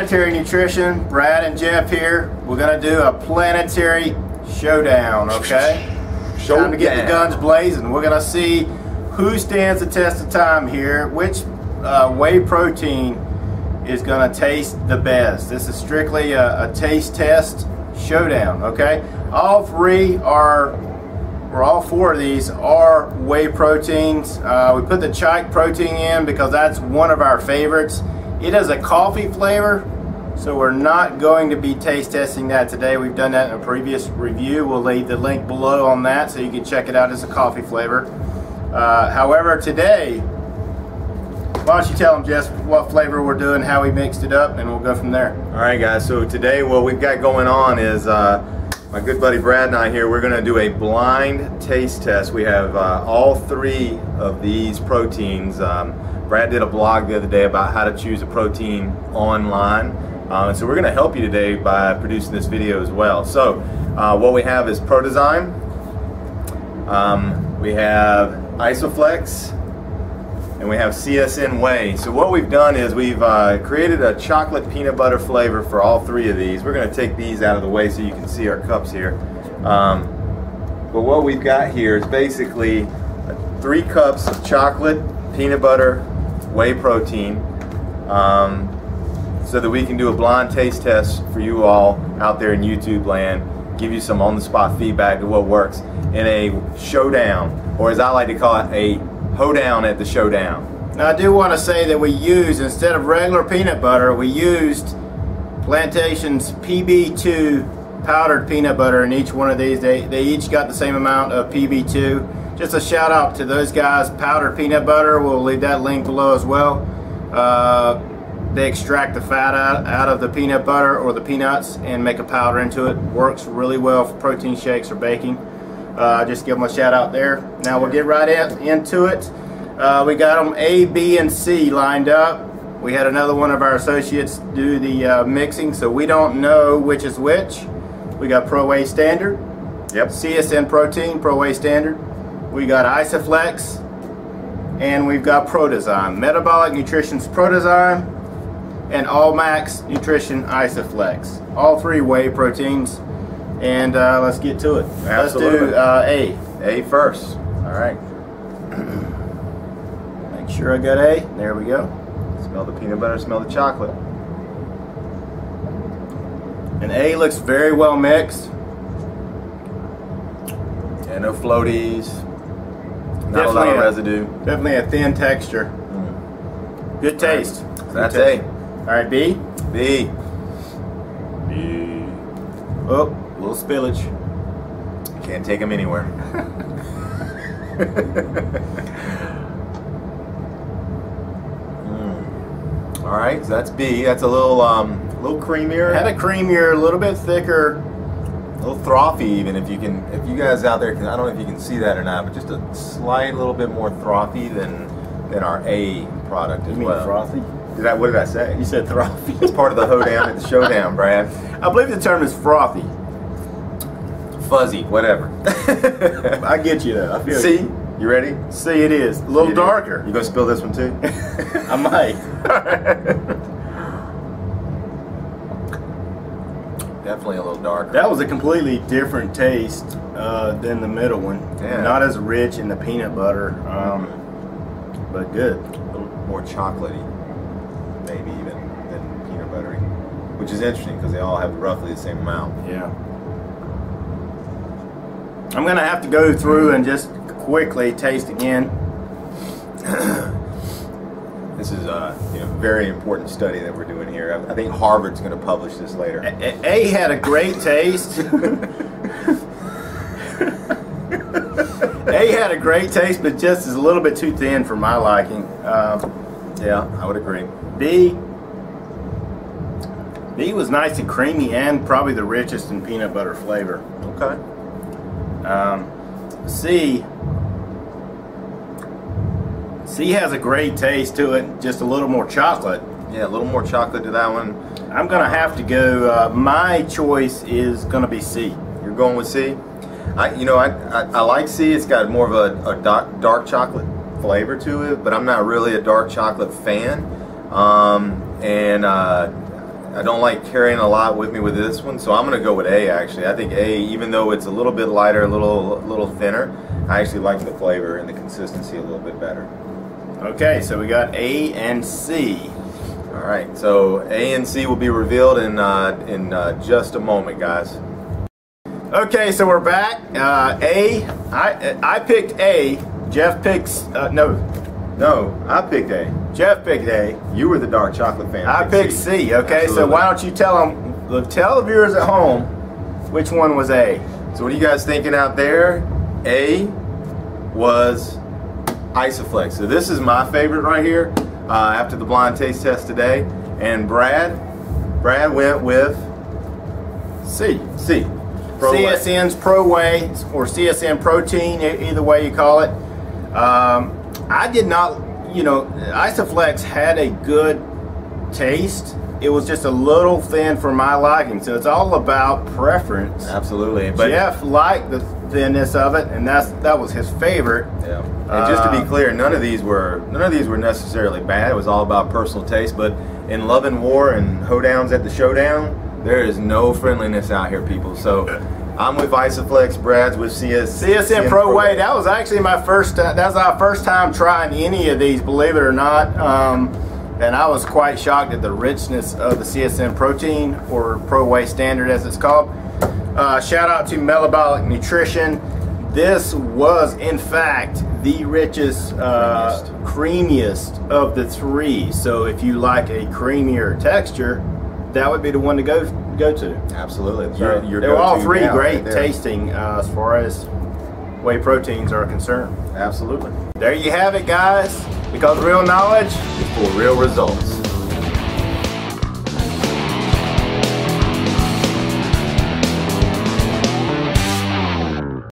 Planetary Nutrition. Brad and Jeff here. We're going to do a Planetary Showdown, okay? Time to get the guns blazing. We're going to see who stands the test of time here, which whey protein is going to taste the best. This is strictly a taste test showdown, okay? All four of these are whey proteins. We put the chike protein in because that's one of our favorites. It has a coffee flavor, so we're not going to be taste testing that today. We've done that in a previous review. We'll leave the link below on that so you can check it out. As a coffee flavor. However, today, why don't you tell them, Jess, what flavor we're doing, how we mixed it up, and we'll go from there. Alright guys, so today what we've got going on is my good buddy Brad and I here, we're going to do a blind taste test. We have all three of these proteins. Brad did a blog the other day about how to choose a protein online. And so we're going to help you today by producing this video as well. So what we have is Protizyme, we have Isoflex, and we have CSN Whey. So what we've done is we've created a chocolate peanut butter flavor for all three of these. We're going to take these out of the way so you can see our cups here. But what we've got here is basically 3 cups of chocolate, peanut butter, whey protein, so that we can do a blind taste test for you all out there in YouTube land, give you some on-the-spot feedback of what works in a showdown, or as I like to call it, a hoedown at the showdown. Now I do want to say that we used, instead of regular peanut butter, we used Plantation's PB2 powdered peanut butter in each one of these. They each got the same amount of PB2. Just a shout out to those guys. Powdered peanut butter, we'll leave that link below as well. They extract the fat out of the peanut butter or the peanuts and make a powder into it. Works really well for protein shakes or baking. Just give them a shout out there. Now we'll get right into it. We got them A, B, and C lined up. We had another one of our associates do the mixing, so we don't know which is which. We got Whey Standard. Yep. CSN Protein, Whey Standard. We got Isoflex, and we've got Protizyme. Metabolic Nutrition's Protizyme, and Allmax Nutrition Isoflex. All 3 whey proteins, and let's get to it. Absolutely. Let's do A first. All right. Make sure I got A. There we go. Smell the peanut butter, smell the chocolate. And A looks very well mixed. Yeah, no floaties. Not a lot of residue. Definitely a thin texture. Good taste. So that's A. All right, B. B. B. Oh, a little spillage. Can't take them anywhere. All right, so that's B. That's a little creamier. Had a creamier, a little bit thicker. A little frothy, even if you you guys out there, I don't know if you can see that or not, but just a slight little bit more frothy than our A product as well. Frothy? What did I say? You said frothy. It's part of the hoedown at the showdown, Brad. I believe the term is frothy. Fuzzy, whatever. I get you though. I feel C, you ready? C it is. A little darker. You gonna spill this one too? I might. Definitely a little darker. That was a completely different taste than the middle one. Yeah. Not as rich in the peanut butter, but good. A little more chocolatey, maybe even than peanut buttery, which is interesting because they all have roughly the same amount. Yeah. I'm gonna have to go through and just quickly taste again. This is a very important study that we're doing here. I think Harvard's going to publish this later. A had a great taste. A had a great taste, but just is a little bit too thin for my liking. Yeah, I would agree. B was nice and creamy and probably the richest in peanut butter flavor. Okay. C has a great taste to it, just a little more chocolate. Yeah, a little more chocolate to that one. I'm gonna have to go. My choice is gonna be C. You're going with C? I like C. It's got more of a dark chocolate flavor to it, but I'm not really a dark chocolate fan. I don't like carrying a lot with me with this one, so I'm going to go with A actually. I think A, even though it's a little bit lighter, a little thinner, I actually like the flavor and the consistency a little bit better. Okay, so we got A and C. All right, so A and C will be revealed in just a moment, guys. Okay, so we're back. I picked A. Jeff picks No, I picked A. Jeff picked A. You were the dark chocolate fan. I picked C. Okay, Absolutely. so why don't you tell the viewers at home which one was A? So what are you guys thinking out there? A was Isoflex. So this is my favorite right here after the blind taste test today. And Brad went with C. C. Pro Whey. CSN's Pro Whey or CSN Protein, either way you call it. I did not, Isoflex had a good taste. It was just a little thin for my liking, so it's all about preference. Absolutely. But Jeff liked the thinness of it, and that was his favorite. Yeah. And just to be clear, none of these were necessarily bad. It was all about personal taste. But in Love and War and Hoedowns at the Showdown, there is no friendliness out here, people. So I'm with Isoflex, Brad's with CSN Pro Whey. That was actually my first. That was our first time trying any of these, believe it or not. And I was quite shocked at the richness of the CSN protein, or Pro Whey Standard as it's called. Shout out to Metabolic Nutrition. This was, in fact, the richest, creamiest of the three. So if you like a creamier texture, that would be the one to go to. Absolutely. They're all three great tasting as far as whey proteins are concerned. Absolutely. There you have it, guys. Because real knowledge is for real results.